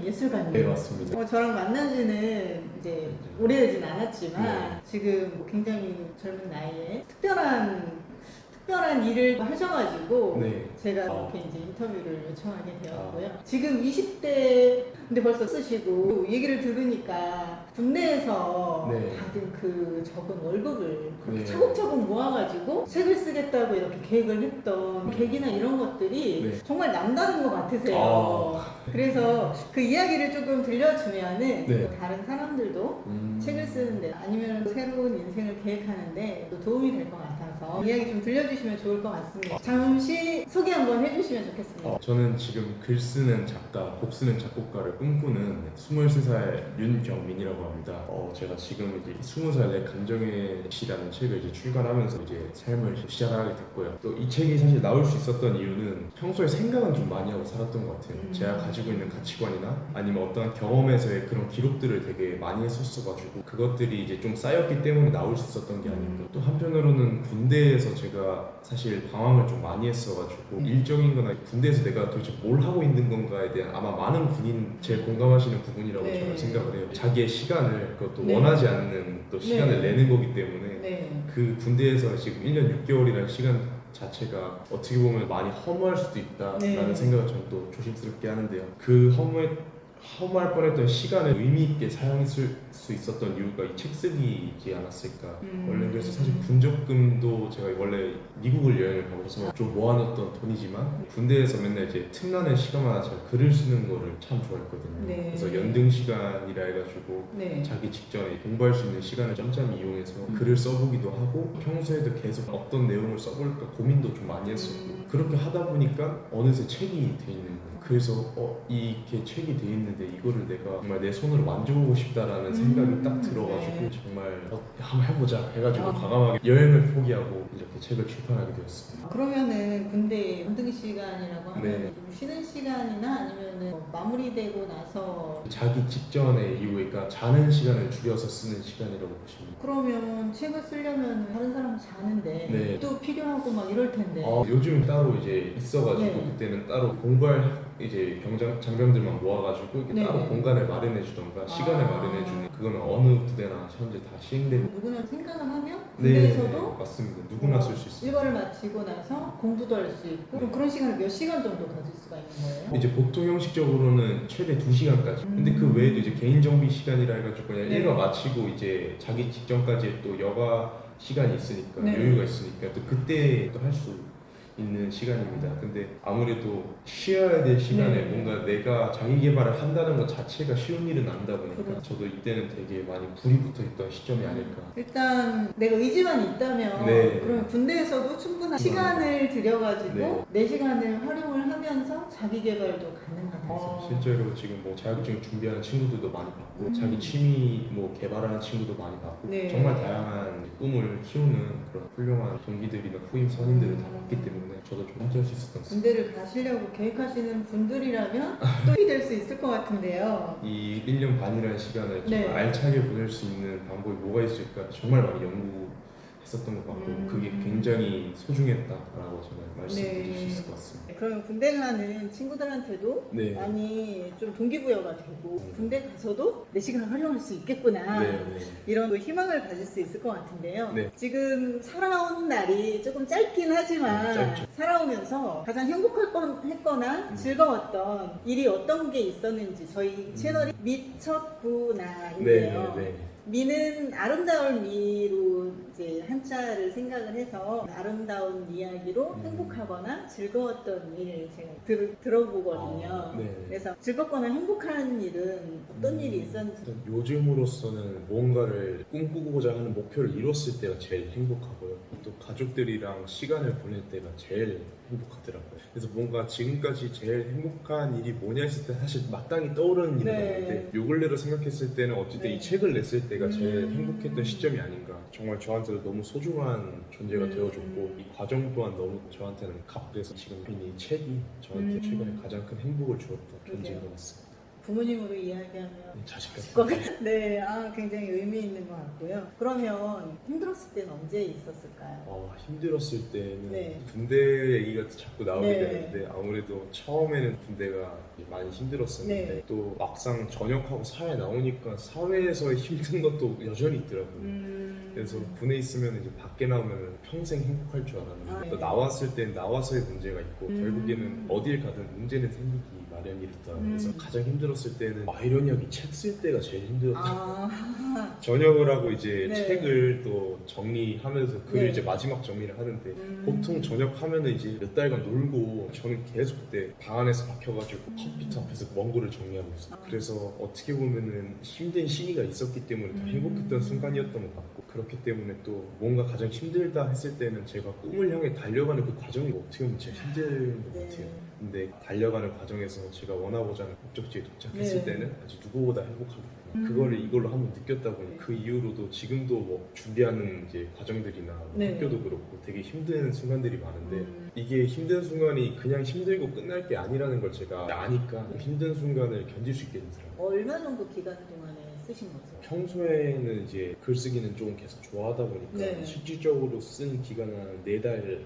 예술가님. 네, 맞습니다. 저랑 만난 지는 이제 오래되진 않았지만 네. 지금 뭐 굉장히 젊은 나이에 특별한 일을 하셔가지고 네. 제가 이렇게 이제 인터뷰를 요청하게 되었고요. 지금 20대 근데 벌써 쓰시고 얘기를 들으니까 국내에서 네. 받은 그 적은 월급을 그렇게 네. 차곡차곡 모아가지고 책을 쓰겠다고 이렇게 계획을 했던 계기나 이런 것들이 네. 정말 남다른 것 같으세요. 그래서 그 이야기를 조금 들려주면은 네. 또 다른 사람들도 책을 쓰는데 아니면 새로운 인생을 계획하는데 또 도움이 될 것 같아서 이야기 좀 들려주시면 좋을 것 같습니다. 잠시 소개 한번 해주시면 좋겠습니다. 저는 지금 글 쓰는 작가, 곡 쓰는 작곡가를 꿈꾸는 23살 윤경민이라고 합니다. 제가 지금 이제 20살 내 감정의 시라는 책을 이제 출간하면서 이제 삶을 시작하게 됐고요. 또 이 책이 사실 나올 수 있었던 이유는 평소에 생각은 좀 많이 하고 살았던 것 같아요. 제가 가지고 있는 가치관이나 아니면 어떤 경험에서의 그런 기록들을 되게 많이 했었어가지고 그것들이 이제 좀 쌓였기 때문에 나올 수 있었던 게 아닌가. 또 한편으로는 군대에서 제가 사실 방황을 좀 많이 했어가지고 일적인 거나 군대에서 내가 도대체 뭘 하고 있는 건가에 대한 아마 많은 군인 제일 공감하시는 부분이라고 네. 저는 생각을 해요. 자기의 시간을 그것도 네. 원하지 않는 또 시간을 네. 내는 거기 때문에 네. 그 군대에서 지금 1년 6개월이라는 시간 자체가 어떻게 보면 많이 허무할 수도 있다라는 네. 생각을 저는 또 조심스럽게 하는데요. 그 허무할 뻔했던 시간을 의미 있게 사용했을 수 있었던 이유가 이 책 쓰기이지 않았을까. 원래 그래서 사실 군적금도 제가 원래 미국을 여행을 가고 싶어서 좀 모아놨던 돈이지만 군대에서 맨날 이제 틈나는 시간마다 제가 글을 쓰는 거를 참 좋아했거든요. 네. 그래서 연등 시간이라 해가지고 네. 자기 직전에 공부할 수 있는 시간을 짬짬이 이용해서 글을 써보기도 하고 평소에도 계속 어떤 내용을 써볼까 고민도 좀 많이 했었고 그렇게 하다 보니까 어느새 책이 돼 있는 거예요. 그래서 이게 책이 돼 있는데 이거를 내가 정말 내 손으로 만져보고 싶다라는 생각이 딱 들어가지고 네. 정말 한번 해보자 해가지고 아. 과감하게 여행을 포기하고 이렇게 책을 출판하게 되었습니다. 그러면은 군대 연등 시간이라고 하면 네. 좀 쉬는 시간이나 아니면은 뭐 마무리되고 나서 자기 직전에 이후에 그러니까 자는 시간을 줄여서 쓰는 시간이라고 보시면 돼요. 그러면 책을 쓰려면 다른 사람 자는데 네. 또 필요하고 막 이럴 텐데 요즘 따로 이제 있어가지고 네. 그때는 따로 공부할 이제 장병들만 모아가지고 이렇게 네. 따로 공간을 마련해주던가 시간을 마련해주는 그거는 어느 부대나 현재 다 시행되고 누구나 생각을 하면 네, 군대에서도 맞습니다. 누구나 쓸 수 있어요. 일과를 마치고 나서 공부도 할 수 있고 그럼 그런 시간을 몇 시간 정도 가질 수가 있는 거예요? 이제 보통 형식적으로는 최대 2시간까지. 근데 그 외에도 이제 개인 정비 시간이라 해가지고 그냥 네. 일과 마치고 이제 자기 직전까지 또 여가 시간이 있으니까 네. 여유가 있으니까 또 그때 또 할 수 있는 시간입니다. 근데 아무래도 쉬어야 될 시간에 네. 뭔가 내가 자기 개발을 한다는 것 자체가 쉬운 일은 아니다 보니까 그렇죠. 저도 이때는 되게 많이 불이 붙어 있던 시점이 아닐까. 일단 내가 의지만 있다면 네. 그러면 군대에서도 충분한 시간을 들여가지고 네. 내 시간을 활용을 하면서 자기 개발도 가능하다. 그래서 실제로 지금 뭐 자격증 준비하는 친구들도 많이 봤고 자기 취미 뭐 개발하는 친구도 많이 봤고 네. 정말 다양한 꿈을 키우는 그런 훌륭한 동기들이나 후임 선임들을 다 봤기 때문에 저도 좀 함께할 수 있었던 것 같습니다. 군대를 가시려고 계획하시는 분들이라면 또 힘이 될 수 있을 것 같은데요. 이 1년 반이라는 시간을 정말 네. 알차게 보낼 수 있는 방법이 뭐가 있을까 정말 많이 연구했었던 것 같고 그게 굉장히 소중했다라고 저는 말씀드릴 수 있을 것 같습니다. 그러면 군대 가는 친구들한테도 네. 많이 좀 동기부여가 되고 군대 가서도 내 시간을 활용할 수 있겠구나 네, 네. 이런 희망을 가질 수 있을 것 같은데요. 네. 지금 살아온 날이 조금 짧긴 하지만 짧죠. 살아오면서 가장 행복했거나 즐거웠던 일이 어떤 게 있었는지 저희 채널이 미쳤구나인데요. 네, 네. 미는 아름다울 미로 이제 한자를 생각을 해서 아름다운 이야기로 행복하거나 즐거웠던 일을 제가 들어보거든요. 네. 그래서 즐겁거나 행복한 일은 어떤 일이 있었는지. 일단 요즘으로서는 뭔가를 꿈꾸고자 하는 목표를 이뤘을 때가 제일 행복하고요. 또 가족들이랑 시간을 보낼 때가 제일 행복하더라고요. 그래서 뭔가 지금까지 제일 행복한 일이 뭐냐 했을 때 사실 마땅히 떠오르는 일은 네. 없는데 요 근래로 생각했을 때는 어쨌든 네. 이 책을 냈을 때가 제일 행복했던 시점이 아닌가. 정말 저한테도 너무 소중한 존재가 되어줬고 이 과정 또한 너무 저한테는 그래서 지금 이 책이 저한테 최근에 가장 큰 행복을 주었던 존재인 것 같습니다. 부모님으로 이야기하면 자식 것 같은 같아요. 네, 굉장히 의미 있는 것 같고요. 그러면 힘들었을 때는 언제 있었을까요? 힘들었을 때는 네. 군대 얘기가 자꾸 나오게 네. 되는데 아무래도 처음에는 군대가 많이 힘들었었는데 네. 또 막상 전역하고 사회 나오니까 사회에서 힘든 것도 여전히 있더라고요. 그래서 군에 있으면 이제 밖에 나오면 평생 행복할 줄 알았는데 또 네. 나왔을 땐 나와서의 문제가 있고 결국에는 어딜 가든 문제는 생기기 마련이었다. 그래서 가장 힘들었을 때는 아이러니하게 책 쓸 때가 제일 힘들었다. 전역을 하고 이제 네. 책을 또 정리하면서 글을 네. 이제 마지막 정리를 하는데 보통 전역하면은 이제 몇 달간 놀고 저는 계속 그때 방 안에서 박혀가지고 컴퓨터 앞에서 원고를 정리하고 있어요. 그래서 어떻게 보면은 힘든 시기가 있었기 때문에 더 행복했던 순간이었던 것 같고 그렇기 때문에 또 뭔가 가장 힘들다 했을 때는 제가 꿈을 향해 달려가는 그 과정이 어떻게 보면 제일 힘든 것 같아요. 근데 달려가는 과정에서 제가 원하고자 하는 목적지에 도착했을 네. 때는 아직 누구보다 행복하겠구나. 그거를 이걸로 한번 느꼈다 보니 그 이후로도 지금도 뭐 준비하는 이제 과정들이나 뭐 네. 학교도 그렇고 되게 힘든 순간들이 많은데 이게 힘든 순간이 그냥 힘들고 끝날 게 아니라는 걸 제가 아니까 힘든 순간을 견딜 수 있게 되더라고요. 얼마 정도 기간 동안에 쓰신 거죠? 평소에는 이제 글쓰기는 좀 계속 좋아하다 보니까 네. 실질적으로 쓴 기간은 한 4달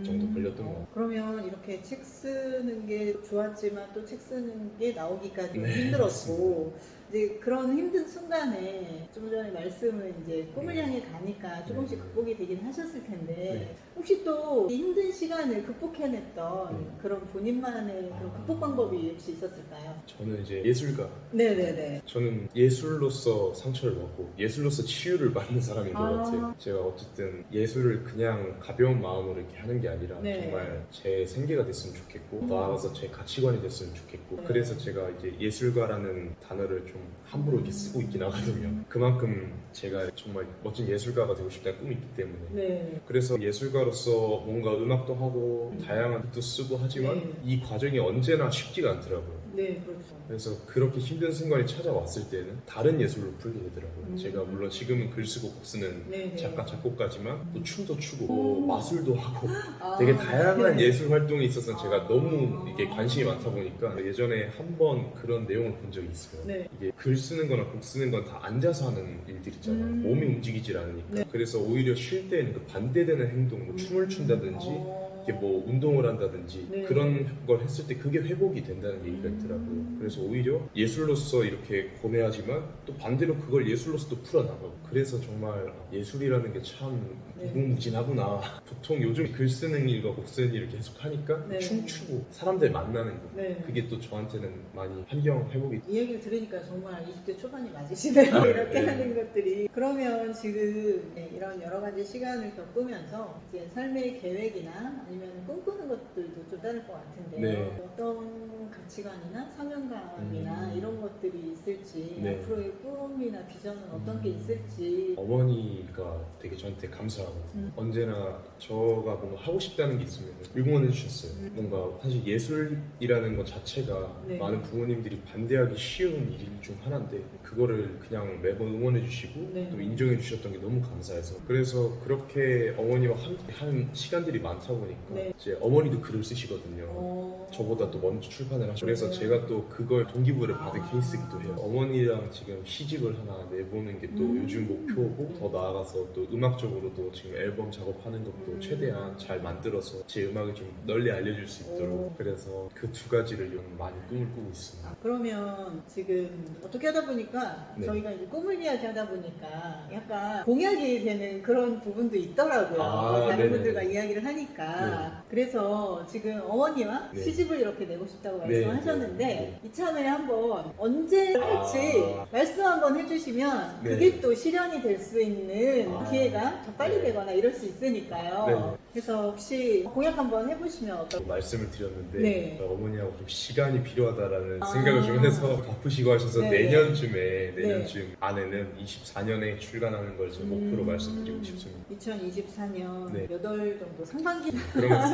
정도 걸렸던 것 같아요. 그러면 이렇게 책 쓰는 게 좋았지만 또 책 쓰는 게 나오기까지 네, 힘들었고 이제 그런 힘든 순간에 좀 전에 말씀을 이제 꿈을 향해 가니까 조금씩 극복이 되긴 하셨을 텐데 네. 혹시 또 이 힘든 시간을 극복해냈던 네. 그런 본인만의 그런 극복 방법이 혹시 있었을까요? 저는 이제 예술가 네네네. 저는 예술로서 상처를 받고 예술로서 치유를 받는 사람인 것 같아요. 제가 어쨌든 예술을 그냥 가벼운 마음으로 이렇게 하는 게 아니라 네. 정말 제 생계가 됐으면 좋겠고 나아가서 제 가치관이 됐으면 좋겠고 네. 그래서 제가 이제 예술가라는 단어를 좀 함부로 이렇게 쓰고 있긴 하거든요. 그만큼 제가 정말 멋진 예술가가 되고 싶다는 꿈이 있기 때문에 네. 그래서 예술가로서 뭔가 음악도 하고 다양한 뜻도 쓰고 하지만 네. 이 과정이 언제나 쉽지가 않더라고요. 네, 그렇죠. 그래서 그렇게 힘든 순간이 찾아왔을 때는 다른 예술로 풀게 되더라고요. 제가 물론 지금은 글 쓰고 곡 쓰는 네, 네. 작가, 작곡가지만 또 춤도 추고 뭐 마술도 하고 아, 되게 다양한 네. 예술 활동에 있어서 제가 너무 이게 관심이 많다 보니까 예전에 한번 그런 내용을 본 적이 있어요. 네. 이게 글 쓰는 거나 곡 쓰는 건 다 앉아서 하는 일들 있잖아요. 몸이 움직이질 않으니까. 네. 그래서 오히려 쉴 때는 그 반대되는 행동, 뭐 춤을 춘다든지 이렇게 뭐 운동을 한다든지 네. 그런 걸 했을 때 그게 회복이 된다는 얘기가 있더라고요. 그래서 오히려 예술로서 이렇게 고뇌하지만 또 반대로 그걸 예술로서 또 풀어나가고 그래서 정말 예술이라는 게 참 네. 무궁무진하구나. 보통 요즘 글 쓰는 일과 곡 쓰는 일을 계속 하니까 네. 춤추고 사람들 만나는 거 네. 그게 또 저한테는 많이 환경 회복이 이 얘기를 들으니까 정말 20대 초반이 맞으시네요. 네, 이렇게 네. 하는 것들이. 그러면 지금 이런 여러 가지 시간을 겪으면서 이제 삶의 계획이나 아니면 꿈꾸는 것들도 좀 다를 것 같은데 네. 어떤 가치관이나 사명감이나 이런 것들이 있을지 네. 앞으로의 꿈이나 비전은 어떤 게 있을지 어머니가 되게 저한테 감사하거든요. 언제나 저가 뭔가 하고 싶다는 게 있으면 응원해 주셨어요. 뭔가 사실 예술이라는 것 자체가 네. 많은 부모님들이 반대하기 쉬운 일 중 하나인데 그거를 그냥 매번 응원해 주시고 네. 또 인정해 주셨던 게 너무 감사해서 그래서 그렇게 어머니와 함께 하는 시간들이 많다 보니까 네. 이제 어머니도 글을 쓰시거든요. 저보다 또 먼저 출판을 하시고 그래서 네. 제가 또 그걸 동기부여를 받은 케이스이기도 해요. 어머니랑 지금 시집을 하나 내보는 게 또 요즘 목표고 더 나아가서 또 음악적으로도 지금 앨범 작업하는 것도 최대한 잘 만들어서 제 음악을 좀 널리 알려줄 수 있도록 그래서 그 두 가지를 좀 많이 꿈을 꾸고 있습니다. 그러면 지금 어떻게 하다 보니까 네. 저희가 이제 꿈을 이야기하다 보니까 약간 공약이 되는 그런 부분도 있더라고요. 다른 네네. 분들과 이야기를 하니까. 그래서 지금 어머니와 네. 시집을 이렇게 내고 싶다고 네, 말씀하셨는데 네. 이참에 한번 언제 할지 말씀 한번 해주시면 네. 그게 또 실현이 될 수 있는 기회가 더 빨리 네. 되거나 이럴 수 있으니까요. 네. 그래서 혹시 공약 한번 해보시면 어떨까요? 말씀을 드렸는데 네. 어머니하고 좀 시간이 필요하다라는 생각을 좀 해서 바쁘시고 하셔서 네. 내년쯤 안에는 24년에 출간하는 걸 제 목표로 말씀드리고 싶습니다. 2024년 네. 몇 월 정도 상반기 그러면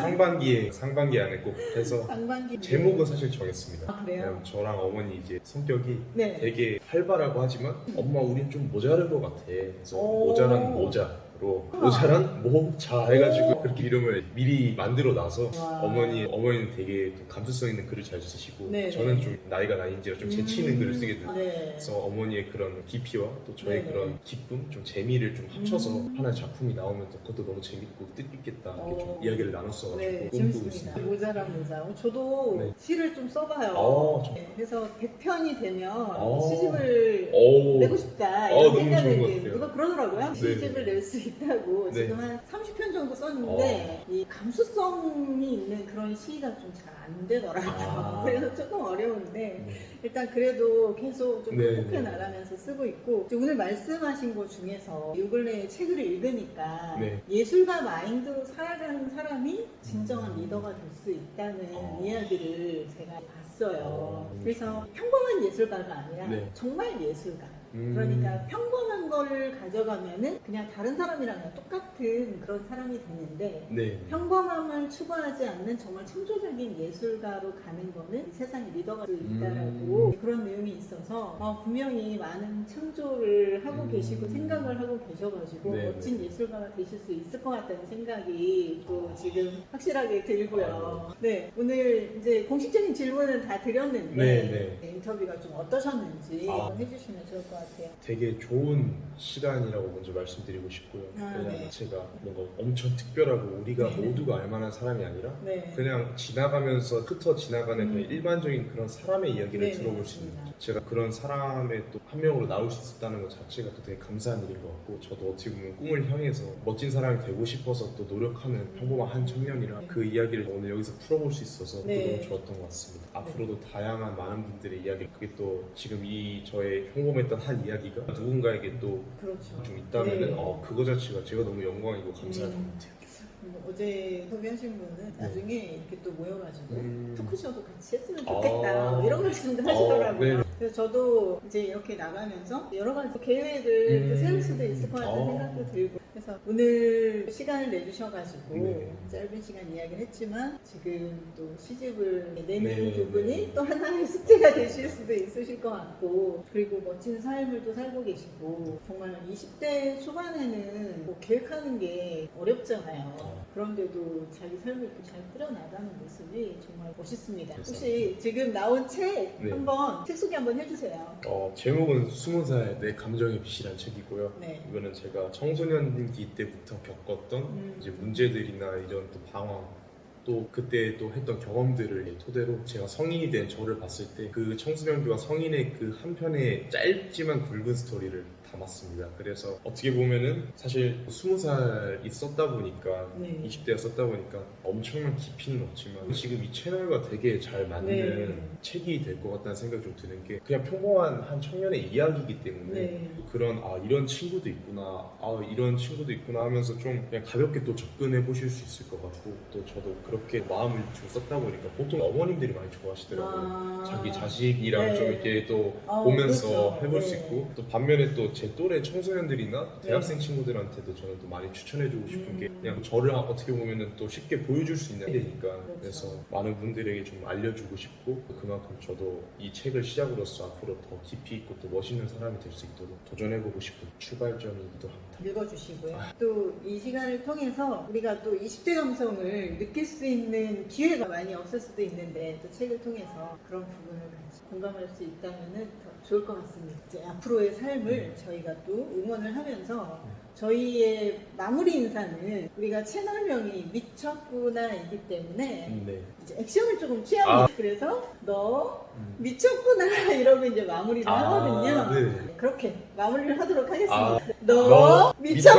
상반기 안에 꼭 해서 상반기 제목은 사실 정했습니다. 아, 그래요? 왜냐면 저랑 어머니 이제 성격이 네. 되게 활발하고 하지만 엄마 우린 좀 모자른 것 같아. 그래서 오. 모자란 모자 모자란 모자 해가지고 그렇게 이름을 미리 만들어 놔서 와. 어머니는 되게 또 감수성 있는 글을 잘 쓰시고 네. 저는 좀 나이가 나이인지라 좀 재치 있는 글을 쓰게 돼요. 네. 그래서 어머니의 그런 깊이와 또 저의 네네. 그런 기쁨, 좀 재미를 좀 합쳐서 하나의 작품이 나오면 또 그것도 너무 재밌고 뜻깊겠다 이렇게 좀 이야기를 나눴어가지고 네, 꿈꾸고 재밌습니다. 있습니다. 모자란 모자. 저도 네. 시를 좀 써봐요. 저- 네, 그래서 100편이 되면 아. 시집을 오. 내고 싶다 너무 이런 생각을 좋은 것 이제 같아요. 누가 그러더라고요. 네. 시집을 낼 수 있다고. 네. 지금 한 30편 정도 썼는데 이 감수성이 있는 그런 시가 좀 잘 안 되더라고요. 아. 그래서 조금 어려운데 네. 일단 그래도 계속 좀 네, 극복해 네. 나가면서 쓰고 있고 이제 오늘 말씀하신 것 중에서 요 근래 책을 읽으니까 네. 예술가 마인드로 살아가는 사람이 진정한 리더가 될 수 있다는 어. 이야기를 제가 봤어요. 너무 그래서 좋네요. 평범한 예술가가 아니라 네. 정말 예술가. 그러니까 평범한 거를 가져가면은 그냥 다른 사람이랑 그냥 똑같은 그런 사람이 되는데 네. 평범함을 추구하지 않는 정말 창조적인 예술가로 가는 거는 이 세상의 리더가 될 수 있다라고 그런 내용이 있어서 분명히 많은 창조를 하고 계시고 생각을 하고 계셔가지고 네, 멋진 예술가가 되실 수 있을 것 같다는 생각이 또 지금 확실하게 들고요. 네, 오늘 이제 공식적인 질문은 다 드렸는데 네, 인터뷰가 좀 어떠셨는지 아. 한번 해주시면 좋을 것 같아요. 되게 좋은 시간이라고 먼저 말씀드리고 싶고요. 아, 왜냐면 네. 제가 뭔가 엄청 특별하고 우리가 네. 모두가 알만한 사람이 아니라 네. 그냥 지나가면서 흩어 지나가는 그냥 일반적인 그런 사람의 이야기를 네, 들어볼 수 있는 맞습니다. 제가 그런 사람의 또 한 명으로 나올 수 있었다는 것 자체가 또 되게 감사한 일인 것 같고 저도 어떻게 보면 꿈을 향해서 멋진 사람이 되고 싶어서 또 노력하는 평범한 한 청년이라 네. 그 이야기를 오늘 여기서 풀어볼 수 있어서 또 네. 너무 좋았던 것 같습니다. 앞으로도 다양한 많은 분들의 이야기 그게 또 지금 이 저의 평범했던 한 이야기가 누군가에게 또 그렇죠. 좀 있다면은 네. 그거 자체가 제가 너무 영광이고 감사할 것 음. 같아요. 어제 소개하신 분은 나중에 이렇게 또 모여가지고 음. 토크쇼도 같이 했으면 좋겠다 아. 뭐 이런 말씀도 하시더라고요. 네. 그래서 저도 이제 이렇게 나가면서 여러 가지 계획을 또 세울 수도 있을 것 같다는 생각도 들고 그래서 오늘 시간을 내주셔가지고 네. 짧은 시간 이야기를 했지만 지금 또 시집을 내는 네, 부분이 네. 또 하나의 숙제가 되실 수도 있으실 것 같고 그리고 멋진 삶을 또 살고 계시고 정말 20대 초반에는 뭐 계획하는 게 어렵잖아요. 그런데도 자기 삶을 이렇게 잘 꾸려나가는 모습이 정말 멋있습니다. 혹시 지금 나온 책 네. 한번 책 소개 한번 해주세요. 제목은 20살 내 감정의 빛이란 책이고요. 네. 이거는 제가 청소년기 때부터 겪었던 이제 문제들이나 이런 또 방황 또 그때 또 했던 경험들을 토대로 제가 성인이 된 저를 봤을 때 그 청소년기와 성인의 그 한편의 짧지만 굵은 스토리를 담았습니다. 그래서 어떻게 보면은 사실 20살이 썼다 보니까 네. 20대가 썼다 보니까 엄청난 깊이는 없지만 지금 이 채널과 되게 잘 맞는 네. 책이 될 것 같다는 생각이 좀 드는 게 그냥 평범한 한 청년의 이야기이기 때문에 네. 그런 이런 친구도 있구나 이런 친구도 있구나 하면서 좀 그냥 가볍게 또 접근해 보실 수 있을 것 같고 또 저도 그렇게 마음을 좀 썼다 보니까 보통 어머님들이 많이 좋아하시더라고요. 자기 자식이랑 네. 좀 이렇게 또 보면서 그렇죠. 해볼 수 네. 있고 또 반면에 또 제 또래 청소년들이나 대학생 친구들한테도 저는 또 많이 추천해주고 싶은 게 그냥 저를 어떻게 보면은 또 쉽게 보여줄 수 있는 일이니까 그렇죠. 그래서 많은 분들에게 좀 알려주고 싶고 그만큼 저도 이 책을 시작으로서 앞으로 더 깊이 있고 또 멋있는 사람이 될 수 있도록 도전해보고 싶은 출발점이기도 합니다. 읽어주시고요. 또 이 시간을 통해서 우리가 또 20대 감성을 느낄 수 있는 기회가 많이 없을 수도 있는데 또 책을 통해서 그런 부분을 같이 공감할 수 있다면 더 좋을 것 같습니다. 이제 앞으로의 삶을 저희가 또 응원을 하면서 저희의 마무리 인사는 우리가 채널명이 미쳤구나이기 때문에 네. 이제 액션을 조금 취합니다. 그래서 너 미쳤구나 이러고 이제 마무리를 하거든요. 네. 그렇게 마무리를 하도록 하겠습니다. 아, 너 미쳤